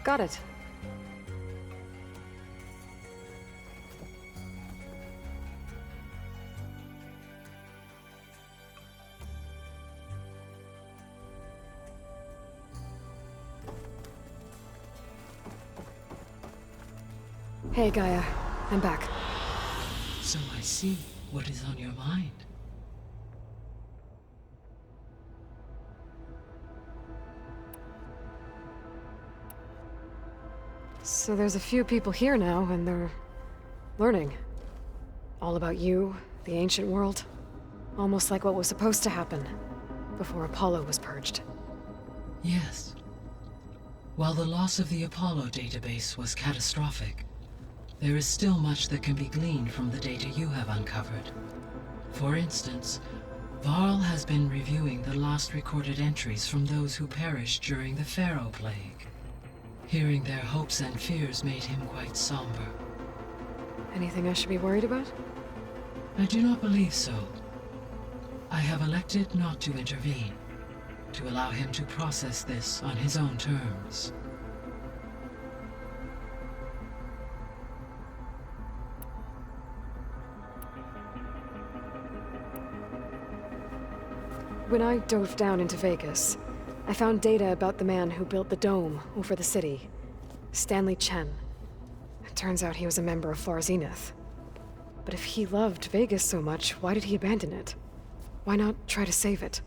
Got it. Hey, Gaia. I'm back. So I see what is on your mind. So there's a few people here now, and they're learning. All about you, the ancient world. Almost like what was supposed to happen before Apollo was purged. Yes. While the loss of the Apollo database was catastrophic, there is still much that can be gleaned from the data you have uncovered. For instance, Varl has been reviewing the last recorded entries from those who perished during the Pharaoh Plague. Hearing their hopes and fears made him quite somber. Anything I should be worried about? I do not believe so. I have elected not to intervene, to allow him to process this on his own terms. When I dove down into Vegas, I found data about the man who built the dome over the city, Stanley Chen. It turns out he was a member of Far Zenith. But if he loved Vegas so much, why did he abandon it? Why not try to save it?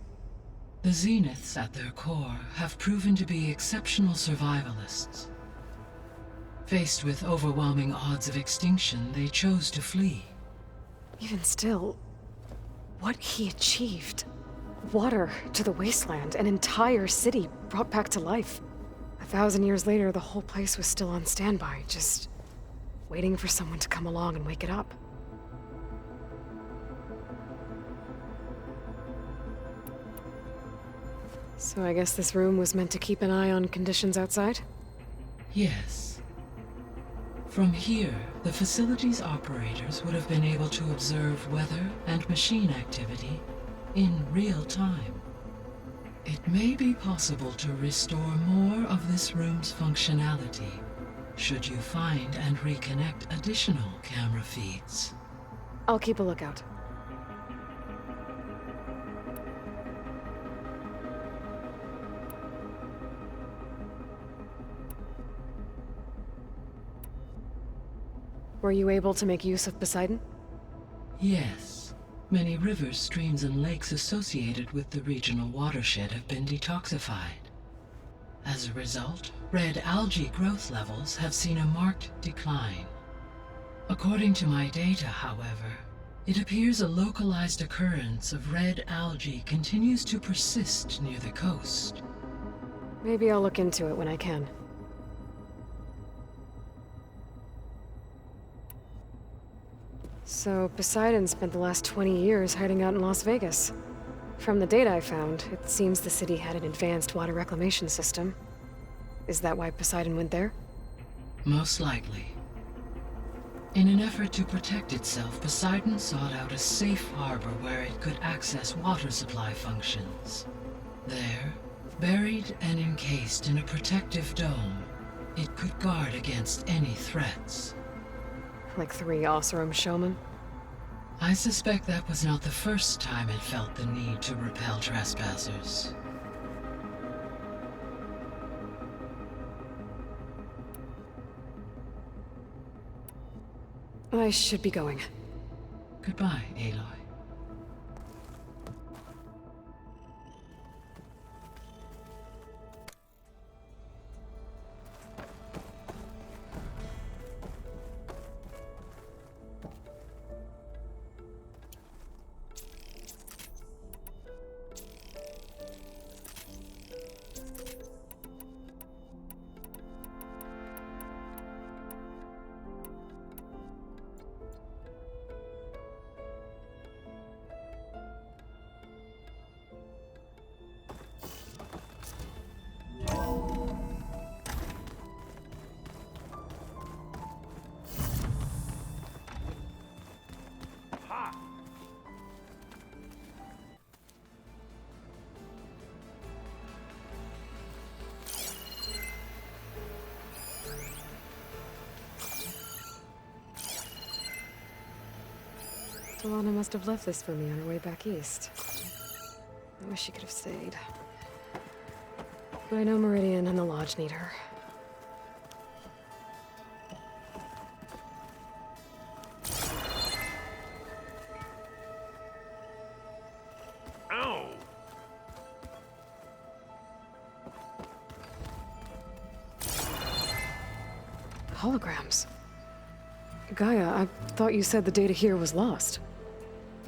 The Zeniths, at their core, have proven to be exceptional survivalists. Faced with overwhelming odds of extinction, they chose to flee. Even still, what he achieved. Water to the wasteland, an entire city brought back to life. 1,000 years later, the whole place was still on standby, just waiting for someone to come along and wake it up. So I guess this room was meant to keep an eye on conditions outside? Yes. From here, the facility's operators would have been able to observe weather and machine activity in real time. It may be possible to restore more of this room's functionality, should you find and reconnect additional camera feeds. I'll keep a lookout. Were you able to make use of Poseidon? Yes. Many rivers, streams, and lakes associated with the regional watershed have been detoxified. As a result, red algae growth levels have seen a marked decline. According to my data, however, it appears a localized occurrence of red algae continues to persist near the coast. Maybe I'll look into it when I can. So, Poseidon spent the last 20 years hiding out in Las Vegas. From the data I found, it seems the city had an advanced water reclamation system. Is that why Poseidon went there? Most likely. In an effort to protect itself, Poseidon sought out a safe harbor where it could access water supply functions. There, buried and encased in a protective dome, it could guard against any threats. Like 3 Oseram showmen? I suspect that was not the first time it felt the need to repel trespassers. I should be going. Goodbye, Aloy. Alana must have left this for me on her way back east. I wish she could have stayed. But I know Meridian and the Lodge need her. Ow! Holograms. Gaia, I thought you said the data here was lost.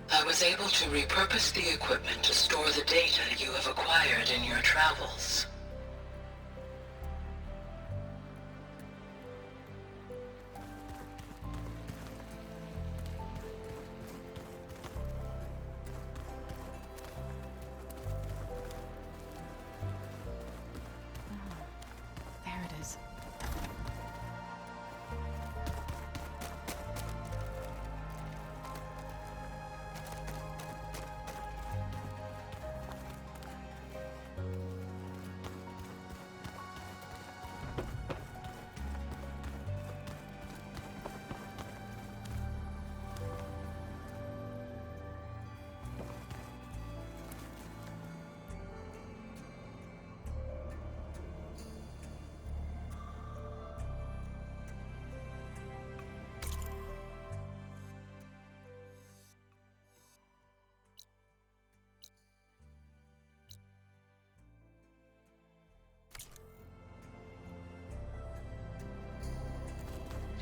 I was able to repurpose the equipment to store the data you have acquired in your travels. There it is.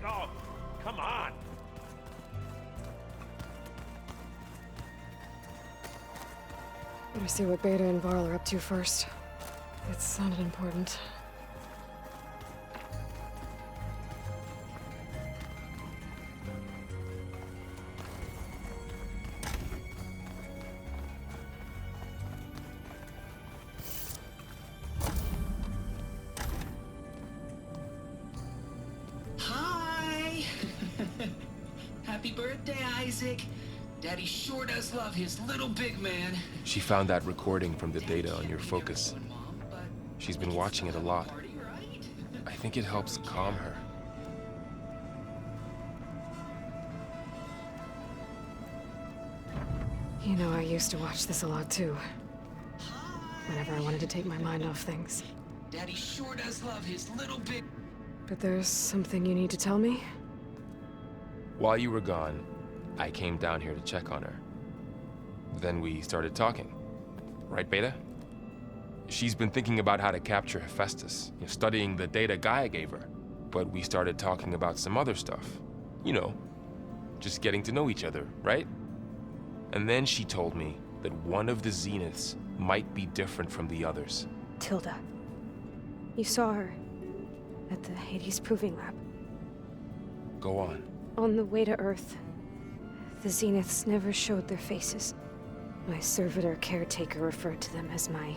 Oh, come on! Better see what Beta and Varl are up to first. It sounded important. Hi! Happy birthday, Isaac. Daddy sure does love his little big man. She found that recording from the data on your focus. She's been watching it a lot. I think it helps calm her. You know, I used to watch this a lot too. Whenever I wanted to take my mind off things. Daddy sure does love his little big... But there's something you need to tell me? While you were gone, I came down here to check on her. Then we started talking. Right, Beta? She's been thinking about how to capture Hephaestus, studying the data Gaia gave her. But we started talking about some other stuff. You know, just getting to know each other, right? And then she told me that one of the Zeniths might be different from the others. Tilda. You saw her at the Hades Proving Lab. Go on. On the way to Earth, the Zeniths never showed their faces. My servitor caretaker referred to them as my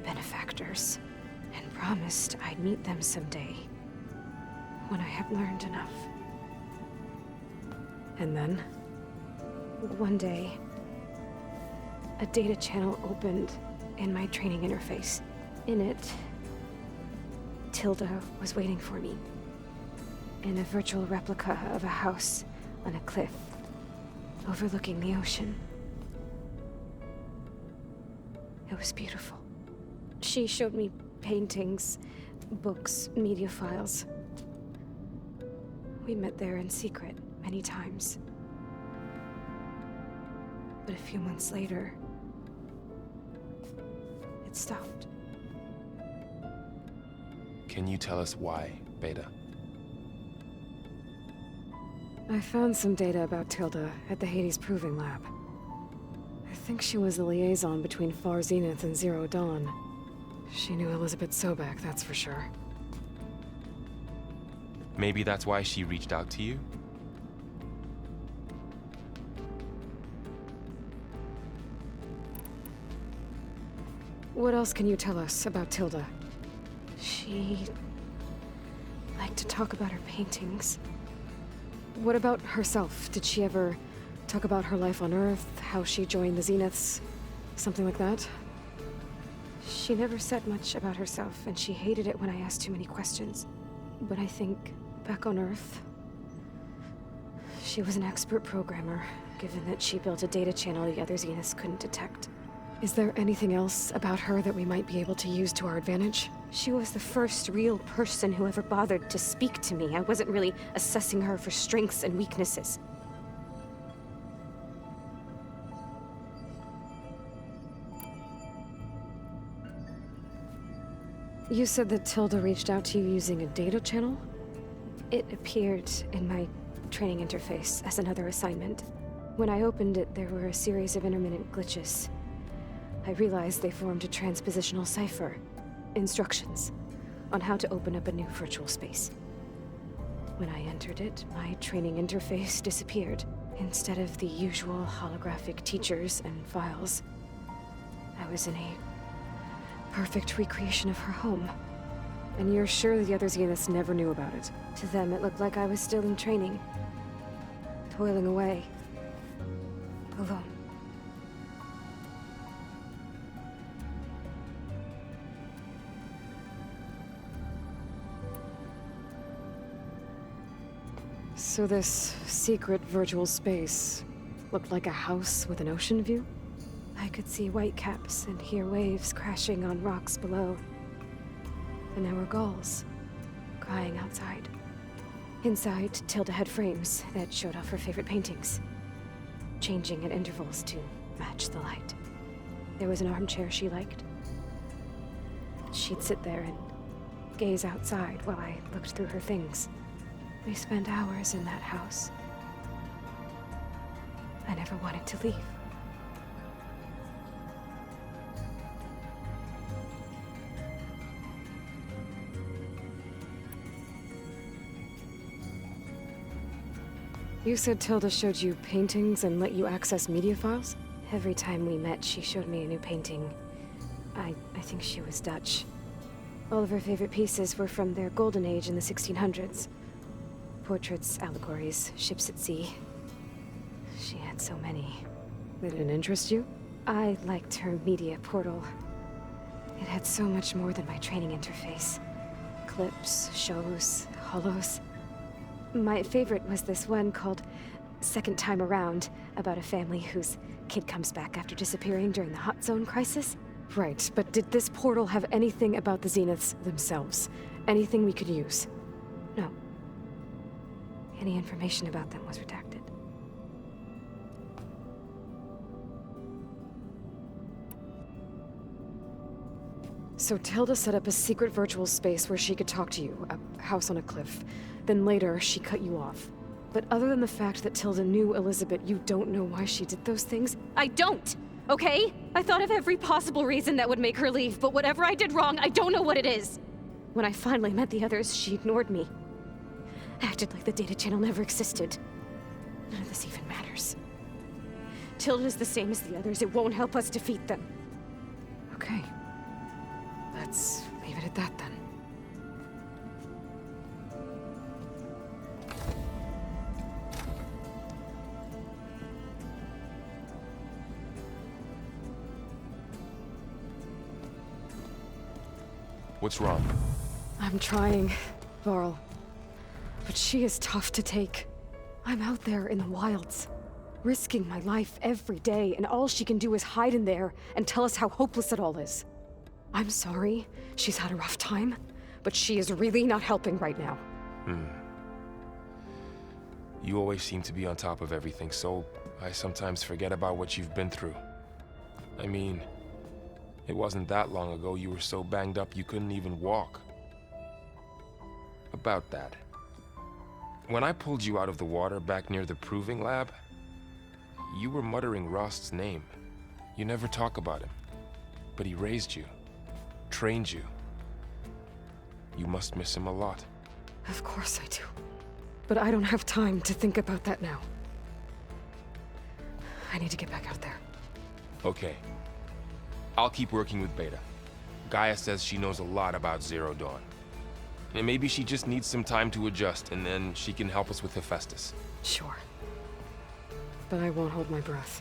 benefactors, and promised I'd meet them someday, when I had learned enough. And then? One day, a data channel opened in my training interface. In it, Tilda was waiting for me, in a virtual replica of a house on a cliff, overlooking the ocean. It was beautiful. She showed me paintings, books, media files. We met there in secret many times. But a few months later, it stopped. Can you tell us why, Beta? I found some data about Tilda at the Hades Proving Lab. I think she was the liaison between Far Zenith and Zero Dawn. She knew Elizabeth Sobek, that's for sure. Maybe that's why she reached out to you? What else can you tell us about Tilda? She liked to talk about her paintings. What about herself? Did she ever talk about her life on Earth, how she joined the Zeniths? Something like that? She never said much about herself, and she hated it when I asked too many questions. But I think, back on Earth, she was an expert programmer, given that she built a data channel the other Zeniths couldn't detect. Is there anything else about her that we might be able to use to our advantage? She was the first real person who ever bothered to speak to me. I wasn't really assessing her for strengths and weaknesses. You said that Tilda reached out to you using a data channel? It appeared in my training interface as another assignment. When I opened it, there were a series of intermittent glitches. I realized they formed a transpositional cipher. Instructions on how to open up a new virtual space. When I entered it, my training interface disappeared. Instead of the usual holographic teachers and files, I was in a perfect recreation of her home. And you're sure the other Zeniths never knew about it? To them, it looked like I was still in training. Toiling away. Alone. So this secret virtual space looked like a house with an ocean view? I could see whitecaps and hear waves crashing on rocks below. And there were gulls crying outside. Inside, Tilda had frames that showed off her favorite paintings, changing at intervals to match the light. There was an armchair she liked. She'd sit there and gaze outside while I looked through her things. We spent hours in that house. I never wanted to leave. You said Tilda showed you paintings and let you access media files? Every time we met, she showed me a new painting. I think she was Dutch. All of her favorite pieces were from their golden age in the 1600s. Portraits, allegories, ships at sea. She had so many. They didn't interest you? I liked her media portal. It had so much more than my training interface. Clips, shows, holos. My favorite was this one called Second Time Around, about a family whose kid comes back after disappearing during the Hot Zone crisis. Right, but did this portal have anything about the Zeniths themselves? Anything we could use? No. Any information about them was redacted. So Tilda set up a secret virtual space where she could talk to you, a house on a cliff. Then later, she cut you off. But other than the fact that Tilda knew Elizabeth, you don't know why she did those things? I don't! Okay? I thought of every possible reason that would make her leave, but whatever I did wrong, I don't know what it is! When I finally met the others, she ignored me. Acted like the data channel never existed. None of this even matters. Tilda's the same as the others. It won't help us defeat them. Okay. Let's leave it at that then. What's wrong? I'm trying, Varl. But she is tough to take. I'm out there in the wilds, risking my life every day, and all she can do is hide in there and tell us how hopeless it all is. I'm sorry, she's had a rough time, but she is really not helping right now. You always seem to be on top of everything, so I sometimes forget about what you've been through. I mean, it wasn't that long ago you were so banged up you couldn't even walk. About that. When I pulled you out of the water back near the proving lab, you were muttering Rost's name. You never talk about him. But he raised you, trained you. You must miss him a lot. Of course I do. But I don't have time to think about that now. I need to get back out there. Okay. I'll keep working with Beta. Gaia says she knows a lot about Zero Dawn. And maybe she just needs some time to adjust, and then she can help us with Hephaestus. Sure. But I won't hold my breath.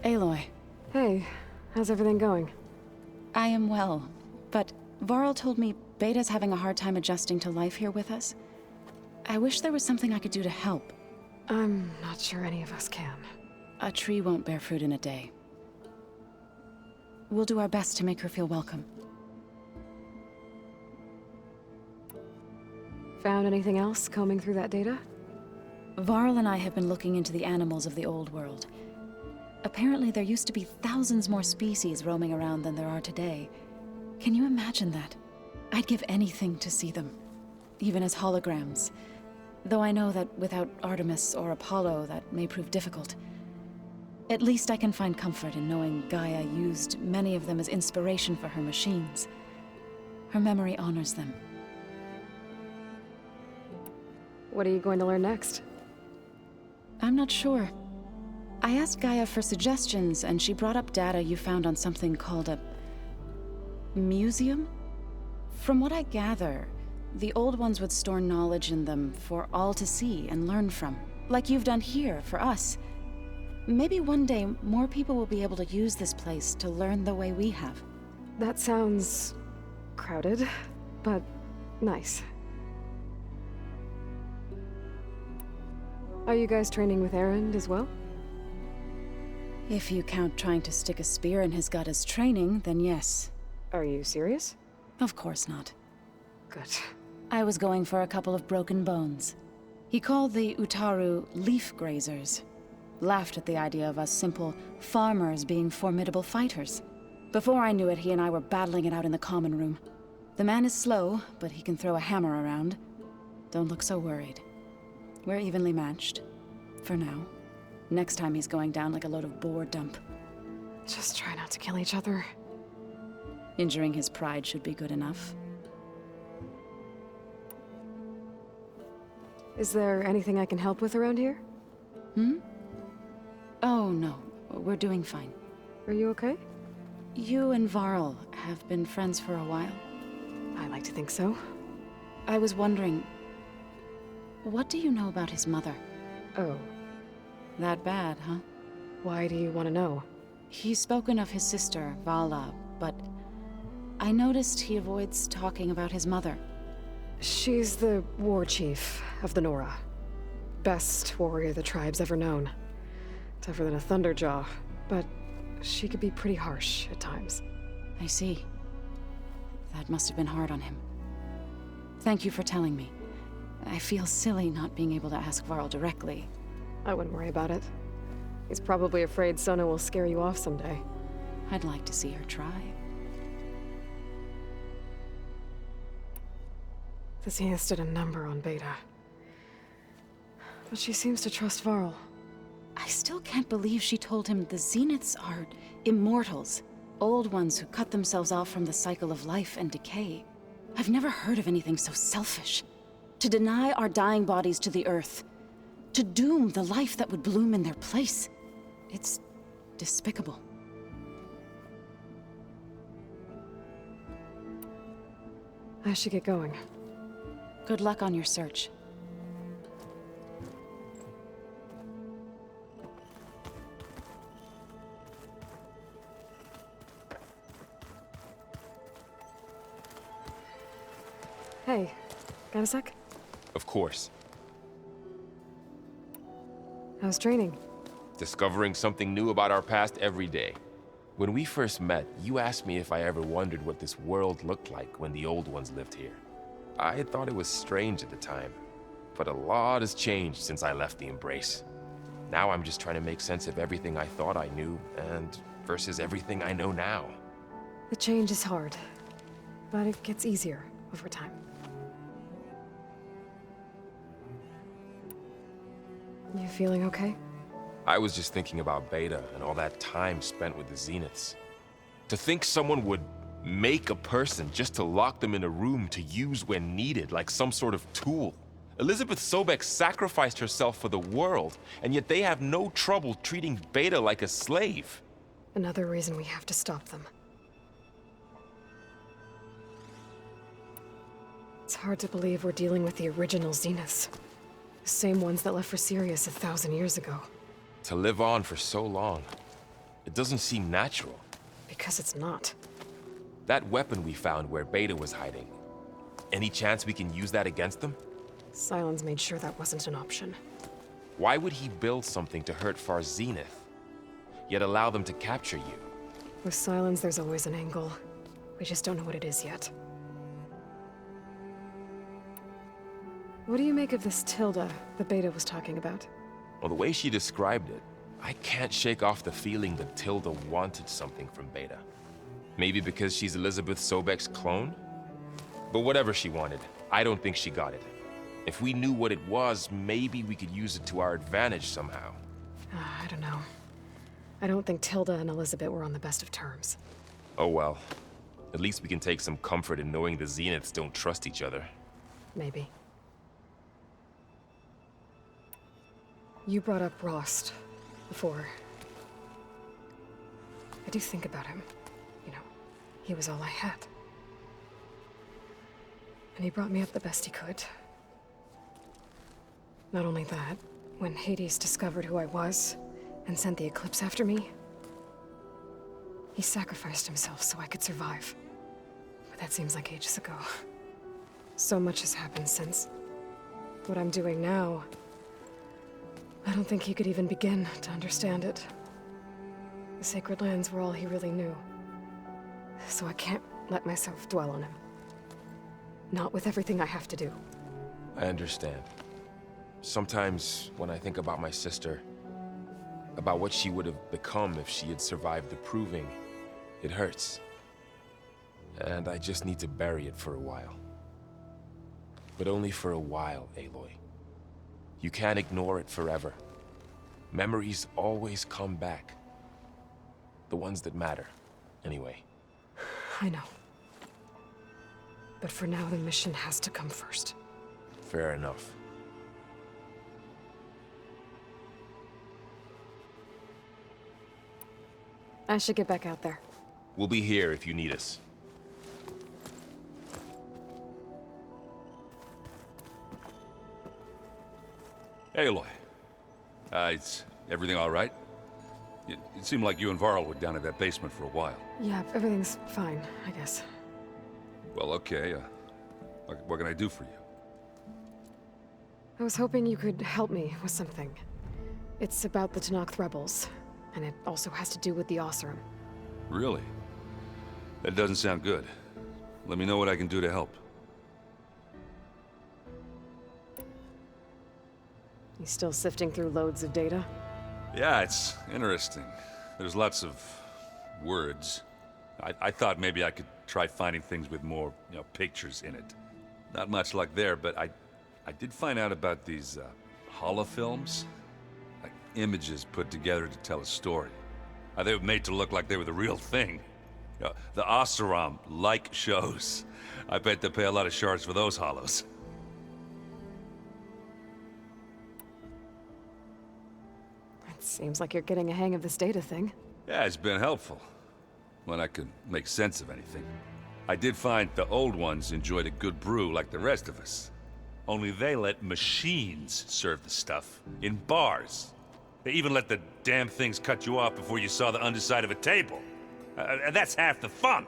Aloy, Hey, how's everything going? I am well, but Varl told me Beta's having a hard time adjusting to life here with us. I wish there was something I could do to help. I'm not sure any of us can. A tree won't bear fruit in a day. We'll do our best to make her feel welcome. Found anything else combing through that data? Varl and I have been looking into the animals of the old world. Apparently there used to be thousands more species roaming around than there are today. Can you imagine that? I'd give anything to see them, even as holograms. Though I know that without Artemis or Apollo, that may prove difficult. At least I can find comfort in knowing Gaia used many of them as inspiration for her machines. Her memory honors them. What are you going to learn next? I'm not sure. I asked Gaia for suggestions, and she brought up data you found on something called a museum? From what I gather, the old ones would store knowledge in them for all to see and learn from, like you've done here for us. Maybe one day more people will be able to use this place to learn the way we have. That sounds crowded, but nice. Are you guys training with Erend as well? If you count trying to stick a spear in his gut as training, then yes. Are you serious? Of course not. Good. I was going for a couple of broken bones. He called the Utaru leaf grazers. Laughed at the idea of us simple farmers being formidable fighters. Before I knew it, he and I were battling it out in the common room. The man is slow, but he can throw a hammer around. Don't look so worried. We're evenly matched. For now. Next time he's going down like a load of boar dump. Just try not to kill each other. Injuring his pride should be good enough. Is there anything I can help with around here? Oh, no. We're doing fine. Are you okay? You and Varl have been friends for a while. I like to think so. I was wondering, what do you know about his mother? Oh, That bad, huh? why do you want to know? He's spoken of his sister, Vala, but I noticed he avoids talking about his mother. She's the war chief of the Nora. Best warrior the tribe's ever known. Tougher than a Thunderjaw, but she could be pretty harsh at times. I see. That must have been hard on him. Thank you for telling me. I feel silly not being able to ask Varl directly. I wouldn't worry about it. He's probably afraid Sona will scare you off someday. I'd like to see her try. The Zeniths did a number on Beta. But she seems to trust Varl. I still can't believe she told him the Zeniths are immortals. Old ones who cut themselves off from the cycle of life and decay. I've never heard of anything so selfish. To deny our dying bodies to the earth. To doom the life that would bloom in their place. It's despicable. I should get going. Good luck on your search. Hey, got a sec? Of course. How's training? Discovering something new about our past every day. When we first met, you asked me if I ever wondered what this world looked like when the old ones lived here. I thought it was strange at the time, but a lot has changed since I left the Embrace. Now I'm just trying to make sense of everything I thought I knew, and versus everything I know now. The change is hard, but it gets easier over time. You feeling okay? I was just thinking about Beta and all that time spent with the Zeniths. To think someone would make a person just to lock them in a room to use when needed, like some sort of tool. Elizabeth Sobek sacrificed herself for the world, and yet they have no trouble treating Beta like a slave. Another reason we have to stop them. It's hard to believe we're dealing with the original Zeniths. The same ones that left for Sirius 1,000 years ago. To live on for so long. It doesn't seem natural. Because it's not. That weapon we found where Beta was hiding. Any chance we can use that against them? Sylens made sure that wasn't an option. Why would he build something to hurt Far Zenith, yet allow them to capture you? With Sylens, there's always an angle. We just don't know what it is yet. What do you make of this Tilda that Beta was talking about? Well, the way she described it, I can't shake off the feeling that Tilda wanted something from Beta. Maybe because she's Elizabeth Sobek's clone? But whatever she wanted, I don't think she got it. If we knew what it was, maybe we could use it to our advantage somehow. I don't know. I don't think Tilda and Elizabeth were on the best of terms. Oh well. At least we can take some comfort in knowing the Zeniths don't trust each other. Maybe. You brought up Rost before. I do think about him. You know, he was all I had. And he brought me up the best he could. Not only that, when Hades discovered who I was and sent the Eclipse after me, he sacrificed himself so I could survive. But that seems like ages ago. So much has happened since. What I'm doing now, I don't think he could even begin to understand it. The Sacred Lands were all he really knew. So I can't let myself dwell on him. Not with everything I have to do. I understand. Sometimes, when I think about my sister, about what she would have become if she had survived the Proving, it hurts. And I just need to bury it for a while. But only for a while, Aloy. You can't ignore it forever. Memories always come back. The ones that matter, anyway. I know. But for now, the mission has to come first. Fair enough. I should get back out there. We'll be here if you need us. Aloy. Is everything all right? It seemed like you and Varl were down in that basement for a while. Yeah, everything's fine, I guess. Well, okay. What can I do for you? I was hoping you could help me with something. It's about the Tenakth rebels, and it also has to do with the Oseram. Really? That doesn't sound good. Let me know what I can do to help. You still sifting through loads of data? Yeah, it's interesting. There's lots of words. I thought maybe I could try finding things with more, pictures in it. Not much luck there, but I did find out about these holofilms. Like images put together to tell a story. They were made to look like they were the real thing. The Oseram like shows. I bet they pay a lot of shards for those hollows. Seems like you're getting a hang of this data thing. Yeah, it's been helpful. When I could make sense of anything. I did find the old ones enjoyed a good brew like the rest of us. Only they let machines serve the stuff in bars. They even let the damn things cut you off before you saw the underside of a table. And that's half the fun.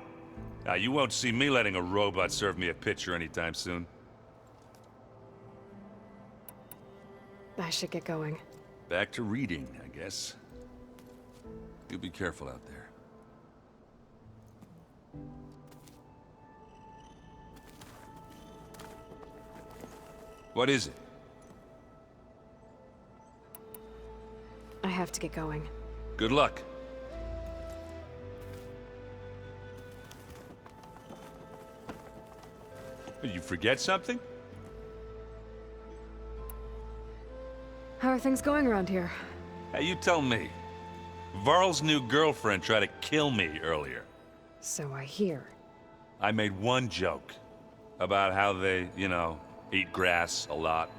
You won't see me letting a robot serve me a pitcher anytime soon. I should get going. Back to reading, I guess. You be careful out there. What is it? I have to get going. Good luck. Did you forget something? How are things going around here? Hey, you tell me. Varl's new girlfriend tried to kill me earlier. So I hear. I made one joke about how they, eat grass a lot.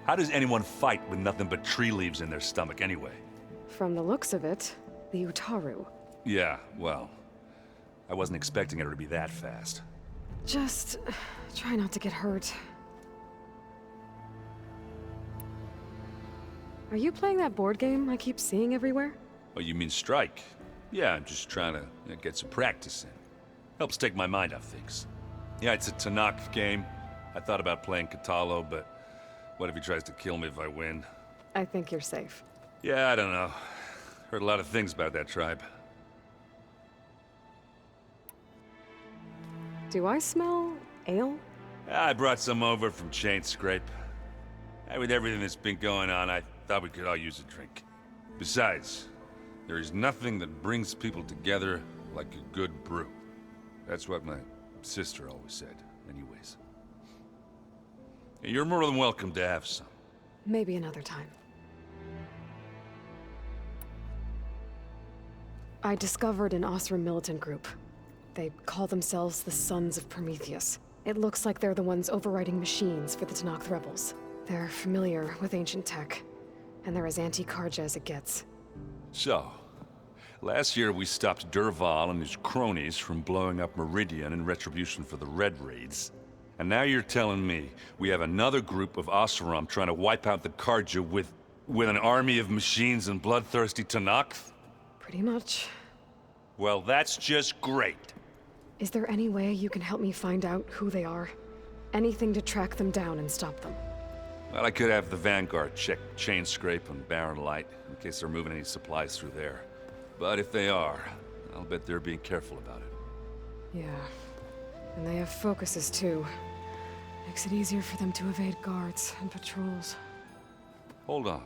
How does anyone fight with nothing but tree leaves in their stomach anyway? From the looks of it, the Utaru. Yeah, well, I wasn't expecting her to be that fast. Just try not to get hurt. Are you playing that board game I keep seeing everywhere? Oh, you mean Strike? Yeah, I'm just trying to get some practice in. Helps take my mind off things. Yeah, it's a Tanakh game. I thought about playing Katalo, but what if he tries to kill me if I win? I think you're safe. Yeah, I don't know. Heard a lot of things about that tribe. Do I smell ale? I brought some over from Chain Scrape. With everything that's been going on, I thought we could all use a drink. Besides, there is nothing that brings people together like a good brew. That's what my sister always said, anyways. You're more than welcome to have some. Maybe another time. I discovered an Osram militant group. They call themselves the Sons of Prometheus. It looks like they're the ones overriding machines for the Tanakh rebels. They're familiar with ancient tech, and they're as anti-Karja as it gets. So, last year we stopped Durval and his cronies from blowing up Meridian in retribution for the Red Raids. And now you're telling me we have another group of Oseram trying to wipe out the Karja with an army of machines and bloodthirsty Tanakh? Pretty much. Well, that's just great. Is there any way you can help me find out who they are? Anything to track them down and stop them. Well, I could have the Vanguard check Chain Scrape and Barren Light in case they're moving any supplies through there. But if they are, I'll bet they're being careful about it. Yeah. And they have focuses too. Makes it easier for them to evade guards and patrols. Hold on.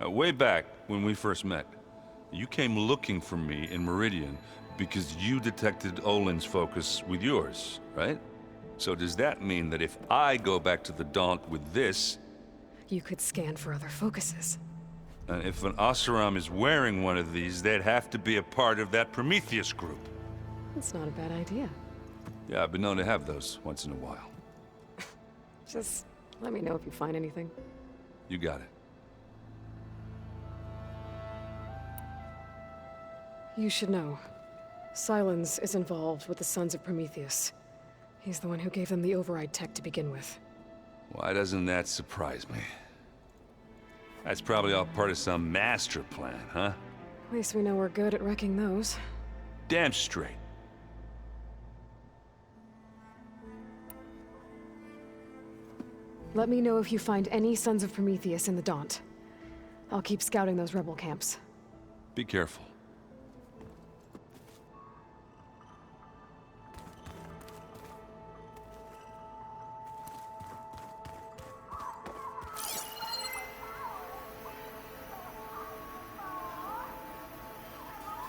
Way back when we first met, you came looking for me in Meridian because you detected Olin's focus with yours, right? So does that mean that if I go back to the Daunt with this... You could scan for other focuses. And if an Oseram is wearing one of these, they'd have to be a part of that Prometheus group. That's not a bad idea. Yeah, I've been known to have those once in a while. Just let me know if you find anything. You got it. You should know. Silence is involved with the Sons of Prometheus. He's the one who gave them the override tech to begin with. Why doesn't that surprise me? That's probably all part of some master plan, huh? At least we know we're good at wrecking those. Damn straight. Let me know if you find any Sons of Prometheus in the Daunt. I'll keep scouting those rebel camps. Be careful.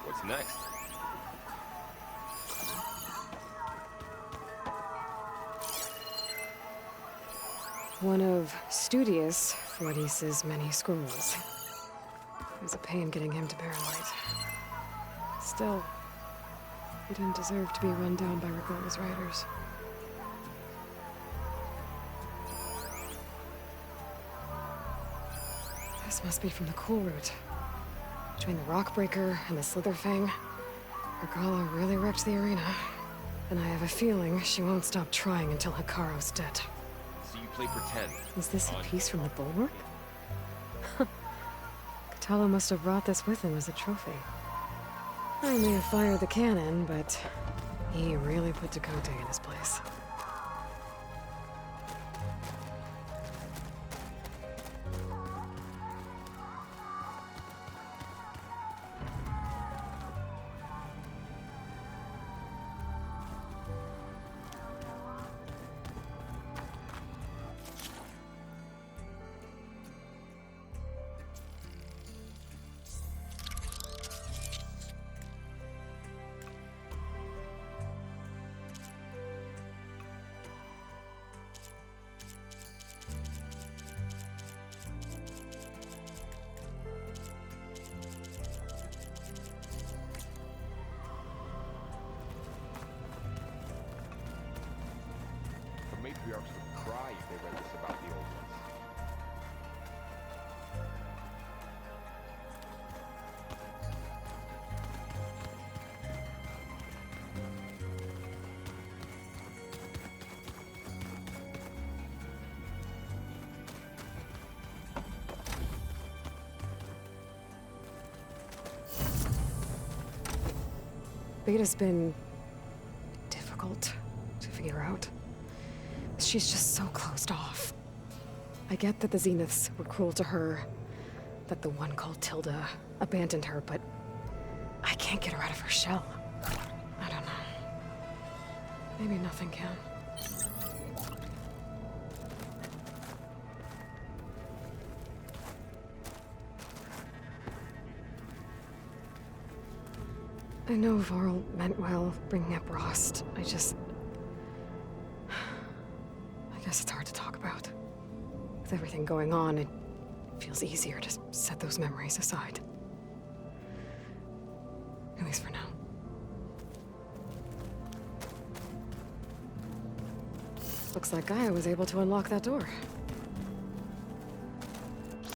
What's next? One of Studious Fortis's many scrolls. It was a pain getting him to Barrelight. Still, he didn't deserve to be run down by Rigola's riders. This must be from the Cool Route. Between the Rockbreaker and the Slitherfang, Rigola really wrecked the arena. And I have a feeling she won't stop trying until Hikaru's dead. So you play pretend. Is this a piece from the Bulwark? Katalo must have brought this with him as a trophy. I may have fired the cannon, but he really put Dakota in his place. Beta's been difficult to figure out. She's just so closed off. I get that the Zeniths were cruel to her, that the one called Tilda abandoned her, but I can't get her out of her shell. I don't know. Maybe nothing can. I know Varl meant well bringing up Rost. I guess it's hard to talk about. With everything going on, it feels easier to set those memories aside. At least for now. Looks like Gaia was able to unlock that door.